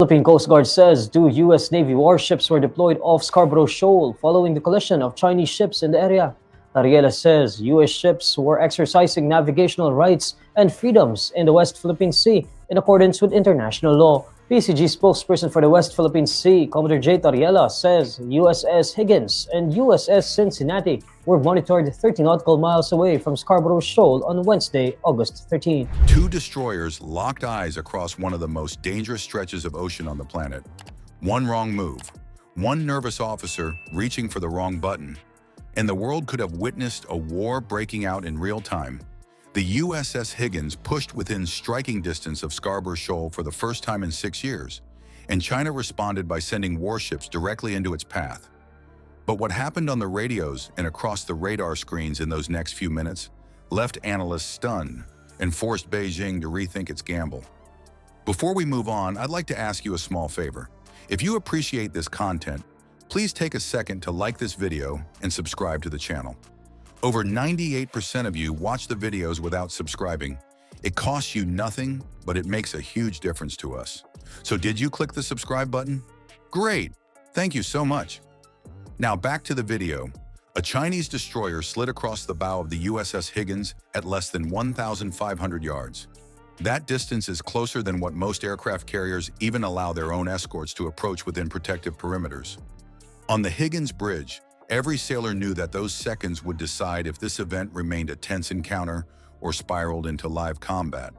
Philippine Coast Guard says two U.S. Navy warships were deployed off Scarboro Shoal following the collision of Chinese ships in the area. Tariela says U.S. ships were exercising navigational rights and freedoms in the West Philippine Sea in accordance with international law. PCG spokesperson for the West Philippine Sea, Commodore J. Tariela, says USS Higgins and USS Cincinnati were monitored 30 nautical miles away from Scarborough Shoal on Wednesday, August 13. Two destroyers locked eyes across one of the most dangerous stretches of ocean on the planet. One wrong move, one nervous officer reaching for the wrong button, and the world could have witnessed a war breaking out in real time. The USS Higgins pushed within striking distance of Scarborough Shoal for the first time in 6 years, and China responded by sending warships directly into its path. But what happened on the radios and across the radar screens in those next few minutes left analysts stunned and forced Beijing to rethink its gamble. Before we move on, I'd like to ask you a small favor. If you appreciate this content, please take a second to like this video and subscribe to the channel. Over 98% of you watch the videos without subscribing. It costs you nothing, but it makes a huge difference to us. So did you click the subscribe button? Great! Thank you so much. Now back to the video. A Chinese destroyer slid across the bow of the USS Higgins at less than 1,500 yards. That distance is closer than what most aircraft carriers even allow their own escorts to approach within protective perimeters. On the Higgins Bridge, every sailor knew that those seconds would decide if this event remained a tense encounter or spiraled into live combat.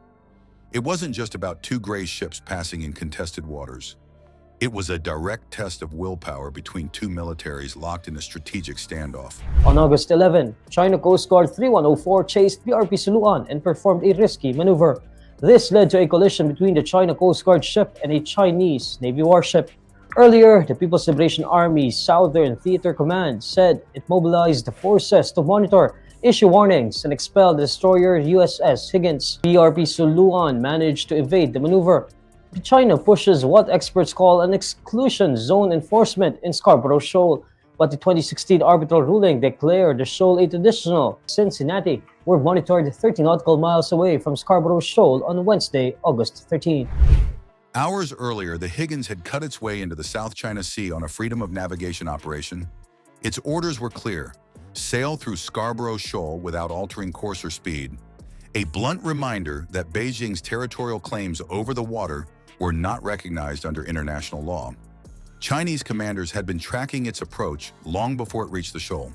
It wasn't just about two gray ships passing in contested waters. It was a direct test of willpower between two militaries locked in a strategic standoff. On August 11, China Coast Guard 3104 chased PRP Suluan and performed a risky maneuver. This led to a collision between the China Coast Guard ship and a Chinese Navy warship. Earlier, the People's Liberation Army's Southern Theater Command said it mobilized the forces to monitor, issue warnings, and expel the destroyer USS Higgins. PRP Suluan managed to evade the maneuver. China pushes what experts call an exclusion zone enforcement in Scarborough Shoal, but the 2016 arbitral ruling declared the shoal a traditional. Cincinnati were monitored 30 nautical miles away from Scarborough Shoal on Wednesday, August 13. Hours earlier, the Higgins had cut its way into the South China Sea on a freedom of navigation operation. Its orders were clear: sail through Scarborough Shoal without altering course or speed. A blunt reminder that Beijing's territorial claims over the water were not recognized under international law. Chinese commanders had been tracking its approach long before it reached the shoal.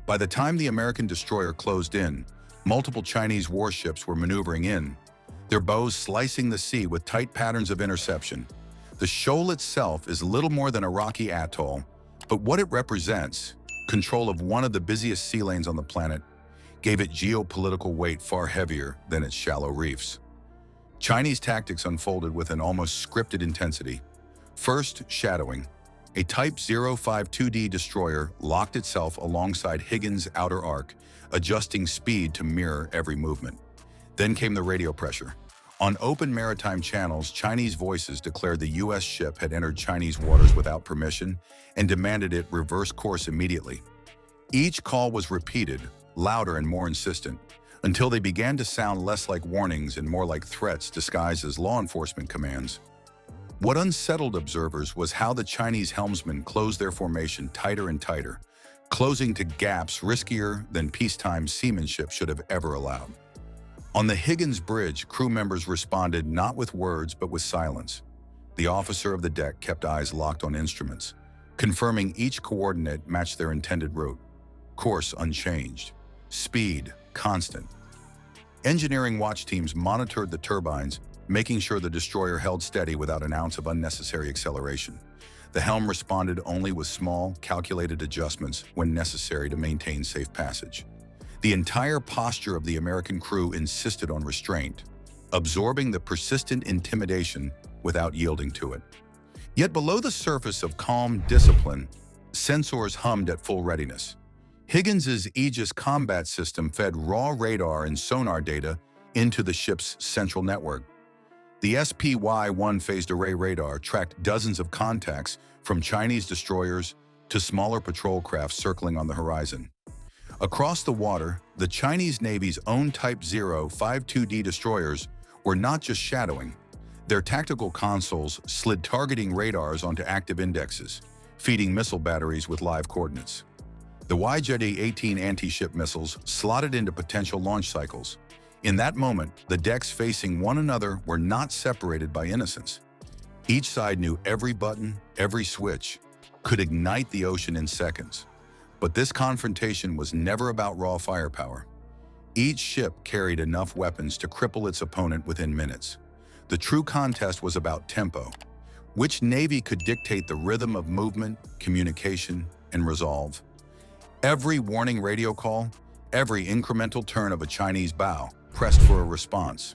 By the time the American destroyer closed in, multiple Chinese warships were maneuvering in, their bows slicing the sea with tight patterns of interception. The shoal itself is little more than a rocky atoll, but what it represents, control of one of the busiest sea lanes on the planet, gave it geopolitical weight far heavier than its shallow reefs. Chinese tactics unfolded with an almost scripted intensity. First, shadowing. A Type 052D destroyer locked itself alongside Higgins' outer arc, adjusting speed to mirror every movement. Then came the radio pressure. On open maritime channels, Chinese voices declared the U.S. ship had entered Chinese waters without permission and demanded it reverse course immediately. Each call was repeated, louder and more insistent, until they began to sound less like warnings and more like threats disguised as law enforcement commands. What unsettled observers was how the Chinese helmsmen closed their formation tighter and tighter, closing to gaps riskier than peacetime seamanship should have ever allowed. On the Higgins Bridge, crew members responded not with words but with silence. The officer of the deck kept eyes locked on instruments, confirming each coordinate matched their intended route. Course unchanged. Speed constant. Engineering watch teams monitored the turbines, making sure the destroyer held steady without an ounce of unnecessary acceleration. The helm responded only with small, calculated adjustments when necessary to maintain safe passage. The entire posture of the American crew insisted on restraint, absorbing the persistent intimidation without yielding to it. Yet below the surface of calm discipline, sensors hummed at full readiness. Higgins's Aegis combat system fed raw radar and sonar data into the ship's central network. The SPY-1 phased array radar tracked dozens of contacts from Chinese destroyers to smaller patrol craft circling on the horizon. Across the water, the Chinese Navy's own Type 052D destroyers were not just shadowing. Their tactical consoles slid targeting radars onto active indexes, feeding missile batteries with live coordinates. The YJ-18 anti-ship missiles slotted into potential launch cycles. In that moment, the decks facing one another were not separated by innocence. Each side knew every button, every switch, could ignite the ocean in seconds. But this confrontation was never about raw firepower. Each ship carried enough weapons to cripple its opponent within minutes. The true contest was about tempo. Which navy could dictate the rhythm of movement, communication, and resolve? Every warning radio call, every incremental turn of a Chinese bow pressed for a response.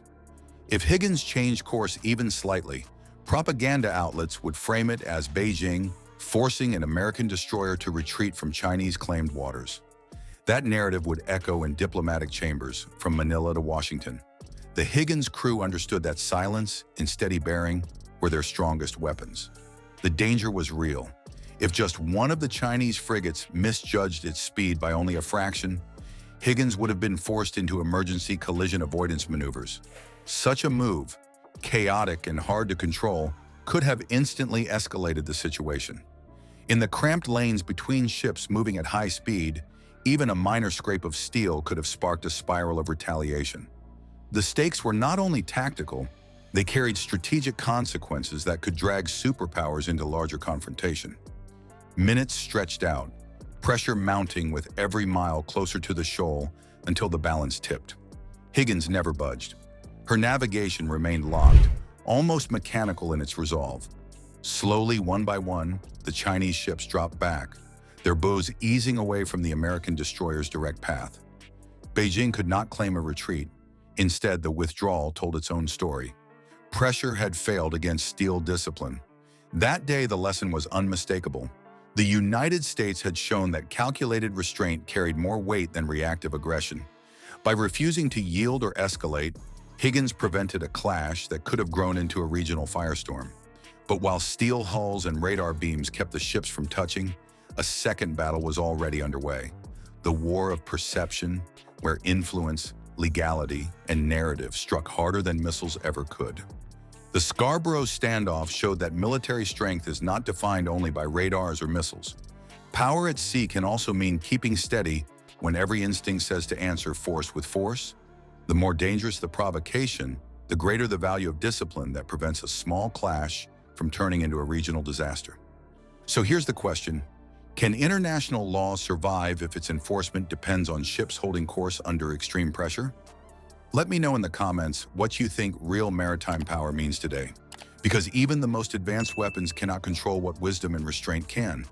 If Higgins changed course even slightly, propaganda outlets would frame it as Beijing forcing an American destroyer to retreat from Chinese-claimed waters. That narrative would echo in diplomatic chambers from Manila to Washington. The Higgins crew understood that silence and steady bearing were their strongest weapons. The danger was real. If just one of the Chinese frigates misjudged its speed by only a fraction, Higgins would have been forced into emergency collision avoidance maneuvers. Such a move, chaotic and hard to control, could have instantly escalated the situation. In the cramped lanes between ships moving at high speed, even a minor scrape of steel could have sparked a spiral of retaliation. The stakes were not only tactical, they carried strategic consequences that could drag superpowers into larger confrontation. Minutes stretched out, pressure mounting with every mile closer to the shoal until the balance tipped. Higgins never budged. Her navigation remained locked, almost mechanical in its resolve. Slowly, one by one, the Chinese ships dropped back, their bows easing away from the American destroyer's direct path. Beijing could not claim a retreat. Instead, the withdrawal told its own story. Pressure had failed against steel discipline. That day, the lesson was unmistakable. The United States had shown that calculated restraint carried more weight than reactive aggression. By refusing to yield or escalate, Higgins prevented a clash that could have grown into a regional firestorm. But while steel hulls and radar beams kept the ships from touching, a second battle was already underway. The war of perception, where influence, legality, and narrative struck harder than missiles ever could. The Scarboro standoff showed that military strength is not defined only by radars or missiles. Power at sea can also mean keeping steady when every instinct says to answer force with force. The more dangerous the provocation, the greater the value of discipline that prevents a small clash from turning into a regional disaster. So here's the question. Can international law survive if its enforcement depends on ships holding course under extreme pressure? Let me know in the comments what you think real maritime power means today, because even the most advanced weapons cannot control what wisdom and restraint can.